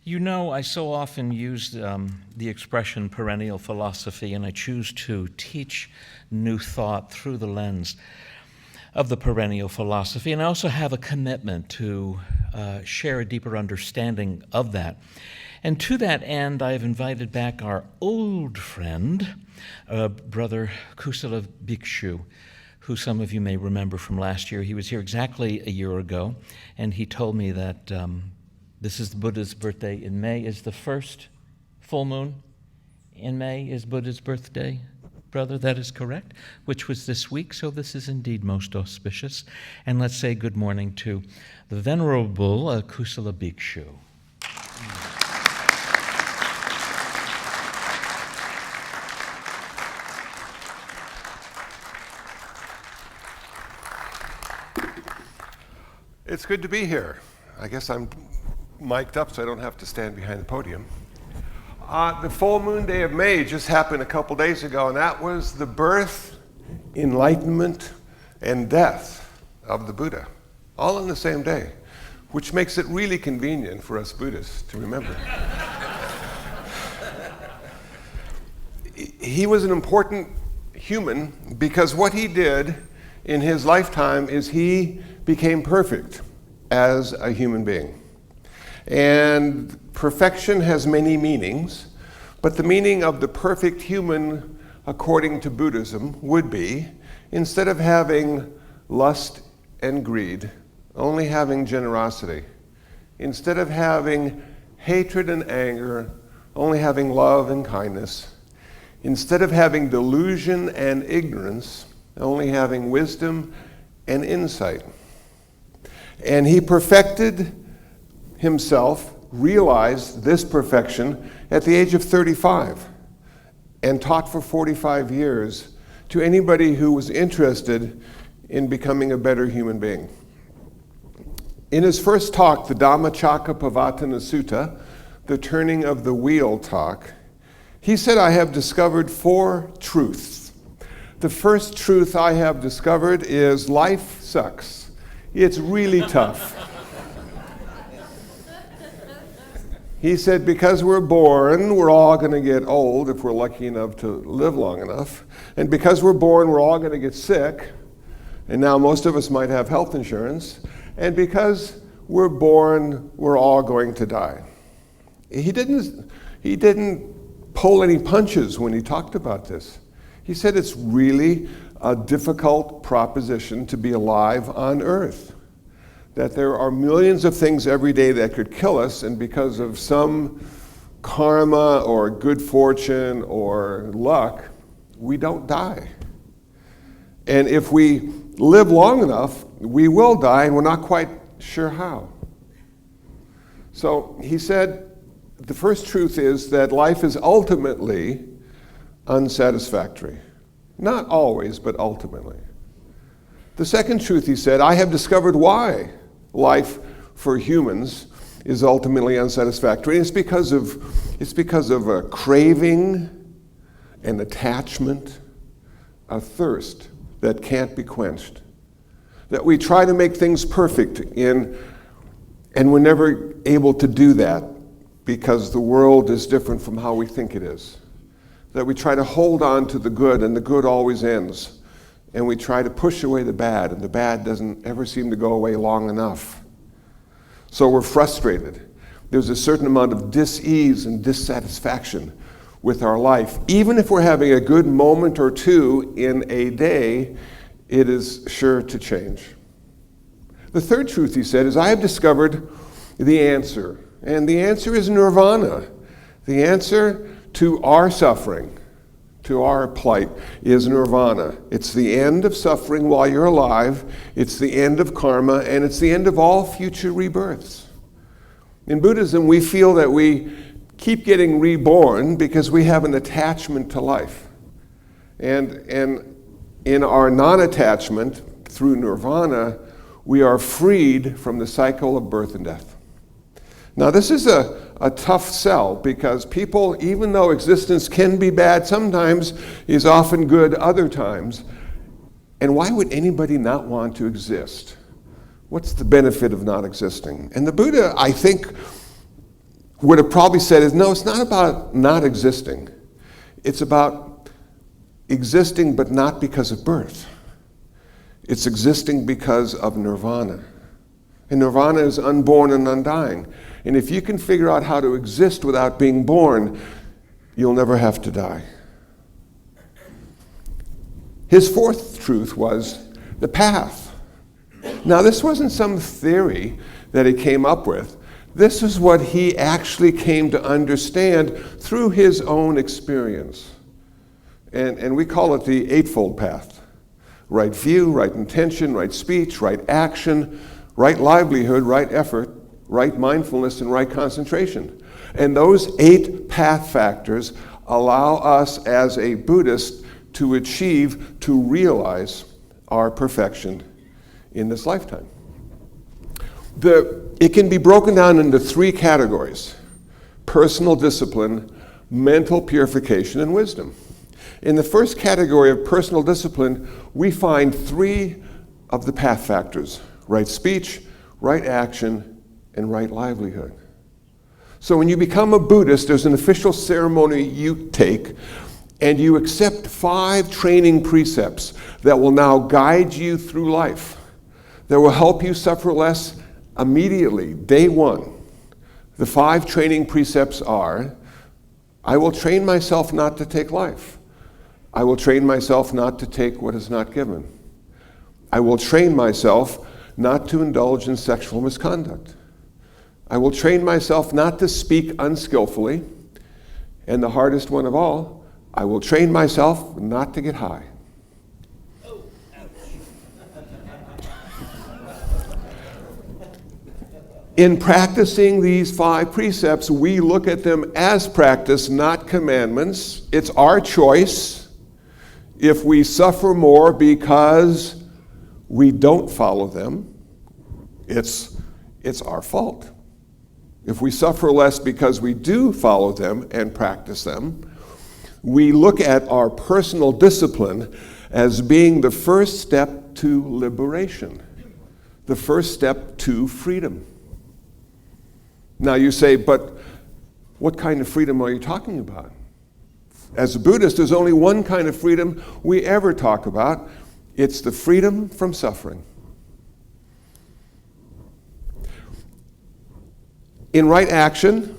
You know, I so often use the expression perennial philosophy, and I choose to teach new thought through the lens of the perennial philosophy. And I also have a commitment to share a deeper understanding of that. And to that end, I have invited back our old friend, Brother Kusala Bhikshu, who some of you may remember from last year. He was here exactly a year ago, and he told me that this is the Buddha's birthday in May. Is the first full moon in May is Buddha's birthday, brother? That is correct, which was this week, so this is indeed most auspicious. And let's say good morning to the Venerable Kusala Bhikshu. It's good to be here. I guess I'm mic'd up so I don't have to stand behind the podium. The full moon day of May just happened a couple days ago, and that was the birth, enlightenment, and death of the Buddha, all on the same day, which makes it really convenient for us Buddhists to remember. He was an important human because what he did in his lifetime is he became perfect as a human being. And perfection has many meanings, but the meaning of the perfect human, according to Buddhism, would be, instead of having lust and greed, only having generosity. Instead of having hatred and anger, only having love and kindness. Instead of having delusion and ignorance, only having wisdom and insight. And he perfected himself, realized this perfection at the age of 35, and taught for 45 years to anybody who was interested in becoming a better human being. In his first talk, the Dhammacakkappavattana Sutta, the turning of the wheel talk, he said, I have discovered 4 truths. The first truth I have discovered is life sucks. It's really tough. He said, because we're born, we're all going to get old if we're lucky enough to live long enough. And because we're born, we're all going to get sick. And now most of us might have health insurance. And because we're born, we're all going to die. He didn't pull any punches when he talked about this. He said it's really a difficult proposition to be alive on earth. That there are millions of things every day that could kill us, and because of some karma or good fortune or luck, we don't die. And if we live long enough, we will die, and we're not quite sure how. So he said, the first truth is that life is ultimately unsatisfactory. Not always, but ultimately. The second truth, he said, I have discovered why life for humans is ultimately unsatisfactory. It's because of a craving, an attachment, a thirst that can't be quenched. That we try to make things perfect and we're never able to do that because the world is different from how we think it is. That we try to hold on to the good, and the good always ends. And we try to push away the bad, and the bad doesn't ever seem to go away long enough. So we're frustrated. There's a certain amount of dis-ease and dissatisfaction with our life. Even if we're having a good moment or two in a day, it is sure to change. The third truth, he said, is I have discovered the answer. And the answer is nirvana. The answer to our suffering, to our plight, is nirvana. It's the end of suffering while you're alive, it's the end of karma, and it's the end of all future rebirths. In Buddhism, we feel that we keep getting reborn because we have an attachment to life. And in our non-attachment, through nirvana, we are freed from the cycle of birth and death. Now, this is a tough sell because people, even though existence can be bad sometimes, is often good other times. And why would anybody not want to exist? What's the benefit of not existing? And the Buddha, I think, would have probably said is, no, it's not about not existing. It's about existing but not because of birth. It's existing because of nirvana. And nirvana is unborn and undying. And if you can figure out how to exist without being born, you'll never have to die. His fourth truth was the path. Now, this wasn't some theory that he came up with. This is what he actually came to understand through his own experience. And we call it the Eightfold Path. Right view, right intention, right speech, right action, right livelihood, right effort, right mindfulness, and right concentration. And those 8 path factors allow us as a Buddhist to achieve, to realize our perfection in this lifetime. It can be broken down into 3 categories: personal discipline, mental purification, and wisdom. In the first category of personal discipline, we find 3 of the path factors: right speech, right action, and right livelihood. So when you become a Buddhist, there's an official ceremony you take, and you accept 5 training precepts that will now guide you through life, that will help you suffer less immediately, day 1. The 5 training precepts are: I will train myself not to take life. I will train myself not to take what is not given. I will train myself not to indulge in sexual misconduct. I will train myself not to speak unskillfully. And the hardest one of all, I will train myself not to get high. In practicing these 5 precepts, we look at them as practice, not commandments. It's our choice. If we suffer more because we don't follow them, it's our fault. If we suffer less because we do follow them and practice them, we look at our personal discipline as being the first step to liberation, the first step to freedom. Now you say, but what kind of freedom are you talking about? As a Buddhist, there's only one kind of freedom we ever talk about. It's the freedom from suffering. In right action,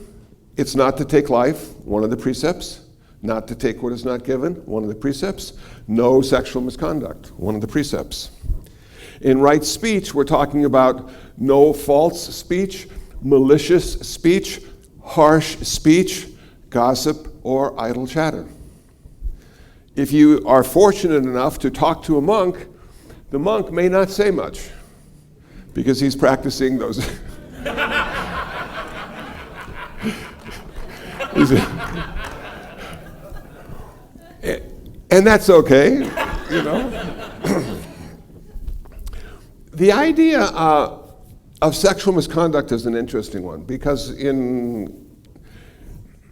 it's not to take life, one of the precepts. Not to take what is not given, one of the precepts. No sexual misconduct, one of the precepts. In right speech, we're talking about no false speech, malicious speech, harsh speech, gossip, or idle chatter. If you are fortunate enough to talk to a monk, the monk may not say much because he's practicing those. And that's okay, you know. The idea of sexual misconduct is an interesting one because in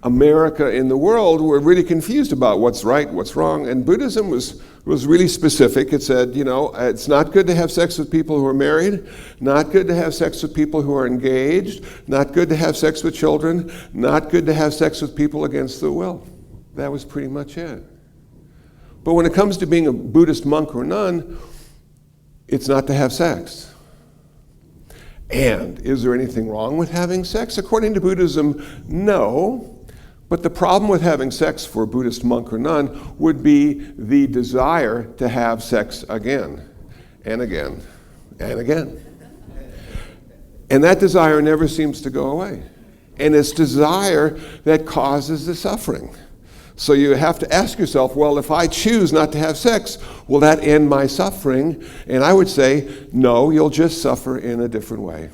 America, in the world, we're really confused about what's right, what's wrong, and Buddhism was really specific. It said, you know, it's not good to have sex with people who are married, not good to have sex with people who are engaged, not good to have sex with children, not good to have sex with people against their will. That was pretty much it. But when it comes to being a Buddhist monk or nun, it's not to have sex. And is there anything wrong with having sex? According to Buddhism, no. But the problem with having sex for a Buddhist monk or nun would be the desire to have sex again and again and again. And that desire never seems to go away. And it's desire that causes the suffering. So you have to ask yourself, well, if I choose not to have sex, will that end my suffering? And I would say, no, you'll just suffer in a different way.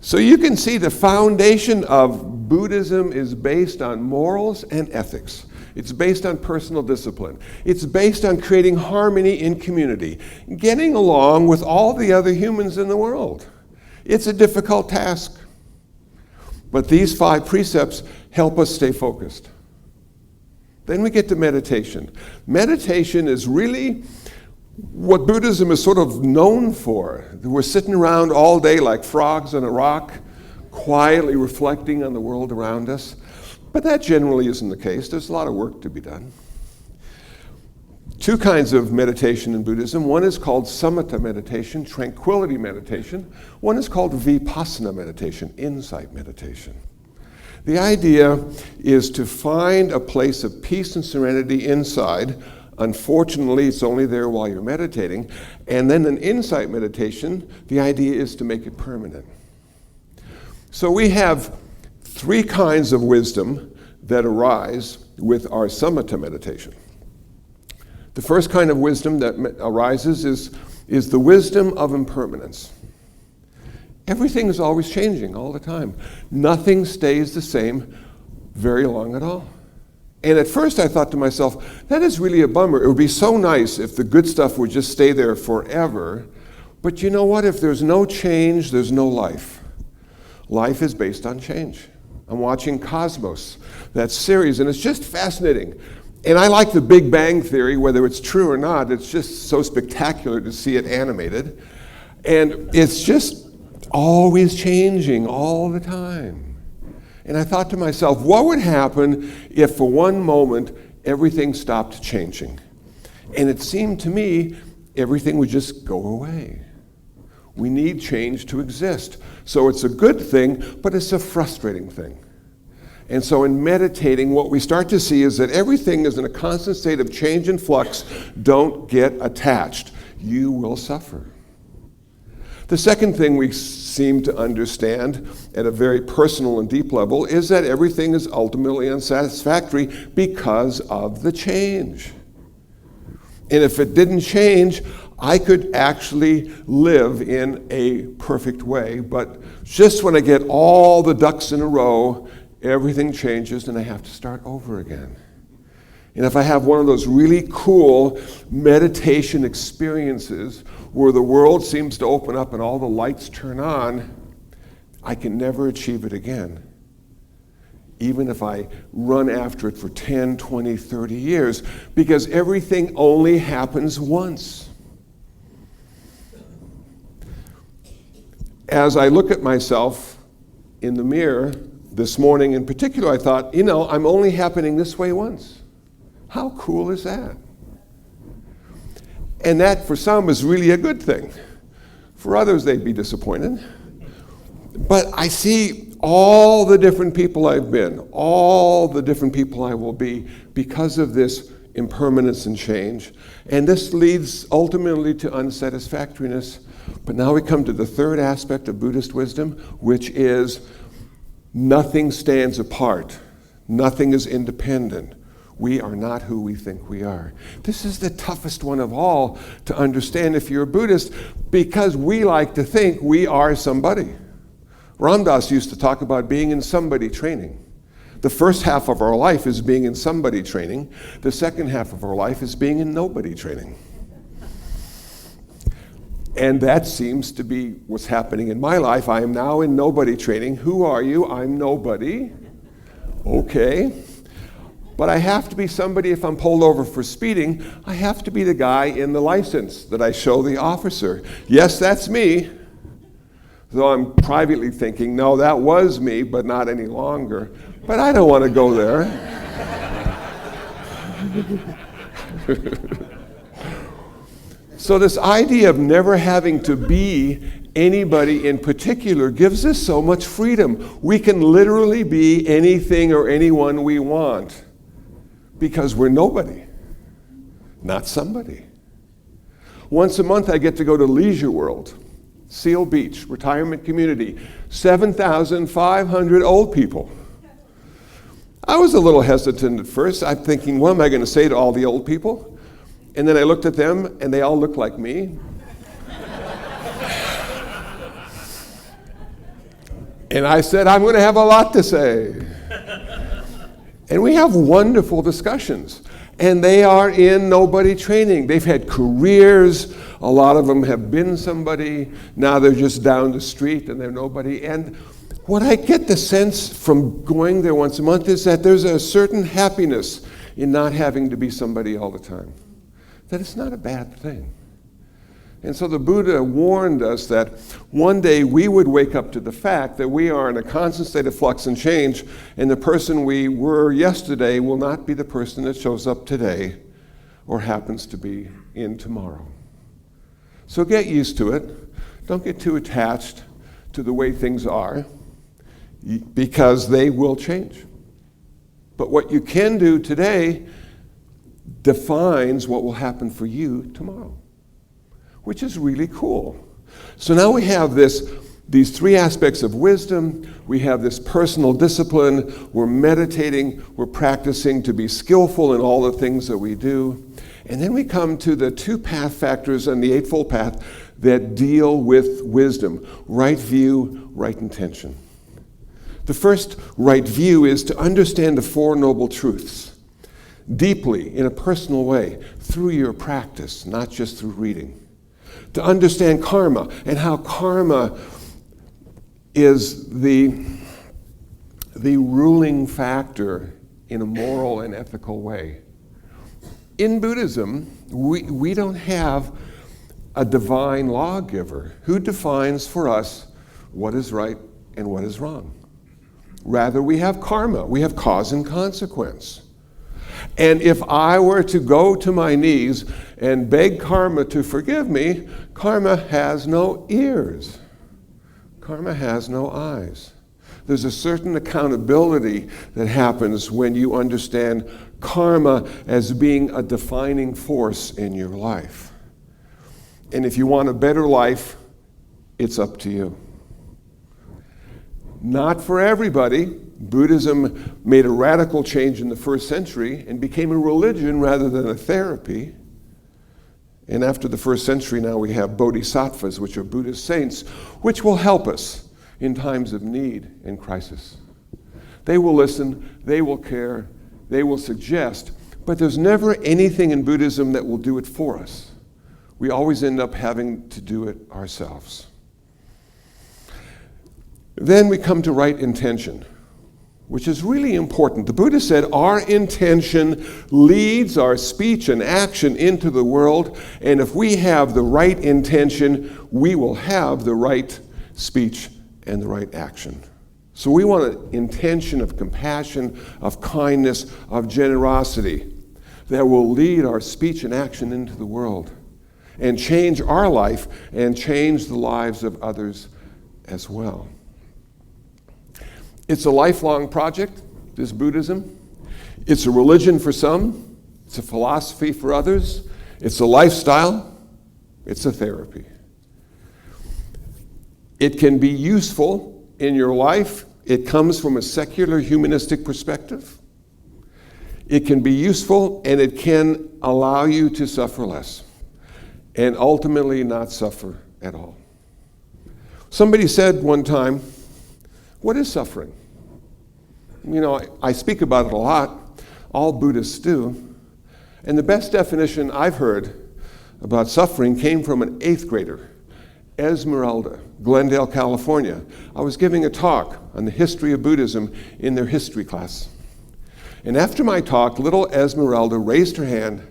So you can see the foundation of Buddhism is based on morals and ethics. It's based on personal discipline. It's based on creating harmony in community, getting along with all the other humans in the world. It's a difficult task. But these 5 precepts help us stay focused. Then we get to meditation. Meditation is really what Buddhism is sort of known for. We're sitting around all day like frogs on a rock, quietly reflecting on the world around us. But that generally isn't the case. There's a lot of work to be done. Two kinds of meditation in Buddhism. One is called samatha meditation, tranquility meditation. One is called vipassana meditation, insight meditation. The idea is to find a place of peace and serenity inside. Unfortunately, it's only there while you're meditating. And then in insight meditation, the idea is to make it permanent. So we have three kinds of wisdom that arise with our samatha meditation. The first kind of wisdom that arises is the wisdom of impermanence. Everything is always changing all the time. Nothing stays the same very long at all. And at first I thought to myself, that is really a bummer. It would be so nice if the good stuff would just stay there forever. But you know what? If there's no change, there's no life. Life is based on change. I'm watching Cosmos, that series, and it's just fascinating. And I like the Big Bang Theory, whether it's true or not. It's just so spectacular to see it animated. And it's just always changing all the time. And I thought to myself, what would happen if for one moment everything stopped changing? And it seemed to me everything would just go away. We need change to exist. So it's a good thing, but it's a frustrating thing. And so in meditating, what we start to see is that everything is in a constant state of change and flux. Don't get attached. You will suffer. The second thing we seem to understand at a very personal and deep level is that everything is ultimately unsatisfactory because of the change. And if it didn't change, I could actually live in a perfect way. But just when I get all the ducks in a row, everything changes and I have to start over again. And if I have one of those really cool meditation experiences where the world seems to open up and all the lights turn on, I can never achieve it again. Even if I run after it for 10, 20, 30 years, because everything only happens once. As I look at myself in the mirror this morning in particular, I thought, I'm only happening this way once. How cool is that? And that, for some, is really a good thing. For others, they'd be disappointed. But I see all the different people I've been, all the different people I will be, because of this impermanence and change. And this leads ultimately to unsatisfactoriness. But now we come to the third aspect of Buddhist wisdom, which is nothing stands apart. Nothing is independent. We are not who we think we are. This is the toughest one of all to understand if you're a Buddhist, because we like to think we are somebody. Ram Dass used to talk about being in somebody training. The first half of our life is being in somebody training. The second half of our life is being in nobody training. And that seems to be what's happening in my life. I am now in nobody training. Who are you? I'm nobody. Okay. But I have to be somebody if I'm pulled over for speeding. I have to be the guy in the license that I show the officer. Yes, that's me. Though I'm privately thinking, no, that was me, but not any longer. But I don't want to go there. So this idea of never having to be anybody in particular gives us so much freedom. We can literally be anything or anyone we want because we're nobody, not somebody. Once a month I get to go to Leisure World, Seal Beach, retirement community, 7,500 old people. I was a little hesitant at first. I'm thinking, what am I going to say to all the old people? And then I looked at them, and they all looked like me. And I said, I'm going to have a lot to say. And we have wonderful discussions. And they are in nobody training. They've had careers. A lot of them have been somebody. Now they're just down the street, and they're nobody. And what I get the sense from going there once a month is that there's a certain happiness in not having to be somebody all the time. That it's not a bad thing. And so the Buddha warned us that one day we would wake up to the fact that we are in a constant state of flux and change, and the person we were yesterday will not be the person that shows up today or happens to be in tomorrow. So get used to it. Don't get too attached to the way things are, because they will change. But what you can do today defines what will happen for you tomorrow, which is really cool. So now we have these three aspects of wisdom. We have this personal discipline. We're meditating. We're practicing to be skillful in all the things that we do. And then we come to the two path factors on the Eightfold Path that deal with wisdom: right view, right intention. The first right view is to understand the Four Noble Truths deeply, in a personal way, through your practice, not just through reading. To understand karma and how karma is the ruling factor in a moral and ethical way. In Buddhism, we don't have a divine lawgiver who defines for us what is right and what is wrong. Rather, we have karma. We have cause and consequence. And if I were to go to my knees and beg karma to forgive me, karma has no ears. Karma has no eyes. There's a certain accountability that happens when you understand karma as being a defining force in your life. And if you want a better life, it's up to you. Not for everybody. Buddhism made a radical change in the first century and became a religion rather than a therapy. And after the first century, now we have bodhisattvas, which are Buddhist saints, which will help us in times of need and crisis. They will listen, they will care, they will suggest, but there's never anything in Buddhism that will do it for us. We always end up having to do it ourselves. Then we come to right intention, which is really important. The Buddha said our intention leads our speech and action into the world, and if we have the right intention, we will have the right speech and the right action. So we want an intention of compassion, of kindness, of generosity that will lead our speech and action into the world and change our life and change the lives of others as well. It's a lifelong project, this Buddhism. It's a religion for some. It's a philosophy for others. It's a lifestyle. It's a therapy. It can be useful in your life. It comes from a secular humanistic perspective. It can be useful, and it can allow you to suffer less and ultimately not suffer at all. Somebody said one time, what is suffering? You know, I speak about it a lot. All Buddhists do. And the best definition I've heard about suffering came from an 8th grader, Esmeralda, Glendale, California. I was giving a talk on the history of Buddhism in their history class. And after my talk, little Esmeralda raised her hand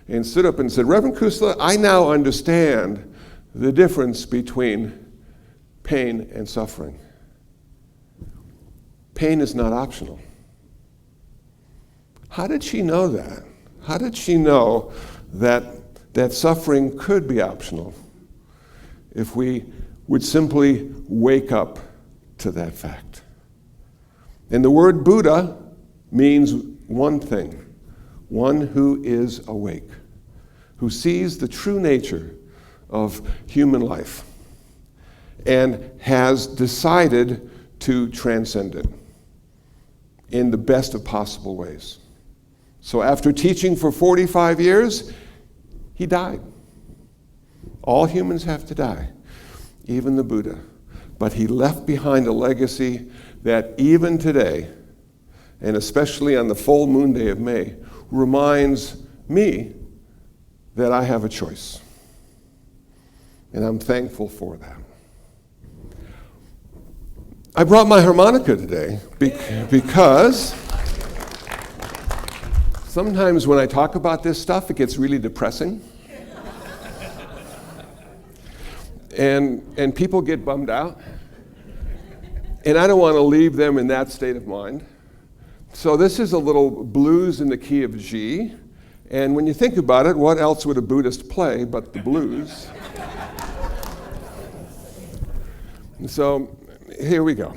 and stood up and said, Reverend Kusala, I now understand the difference between pain and suffering. Pain is not optional. How did she know that? How did she know that suffering could be optional if we would simply wake up to that fact? And the word Buddha means one thing: one who is awake, who sees the true nature of human life and has decided to transcend it in the best of possible ways. So after teaching for 45 years, he died. All humans have to die, even the Buddha. But he left behind a legacy that even today, and especially on the full moon day of May, reminds me that I have a choice. And I'm thankful for that. I brought my harmonica today because sometimes when I talk about this stuff, it gets really depressing. and people get bummed out. And I don't want to leave them in that state of mind. So this is a little blues in the key of G. And when you think about it, what else would a Buddhist play but the blues? So here we go.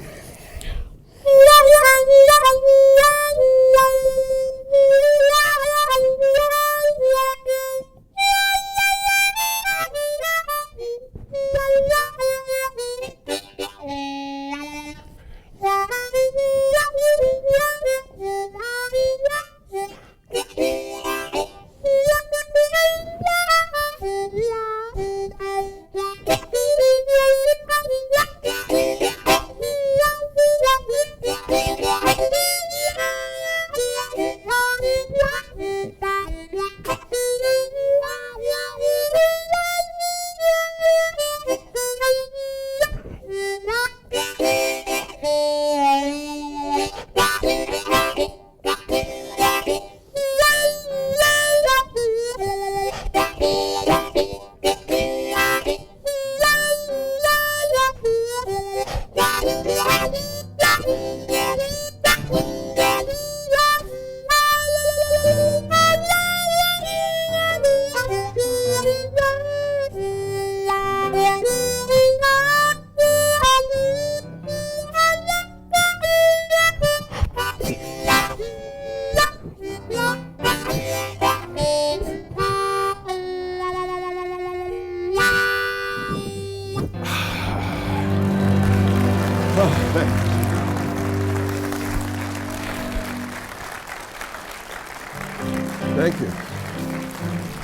Thank you.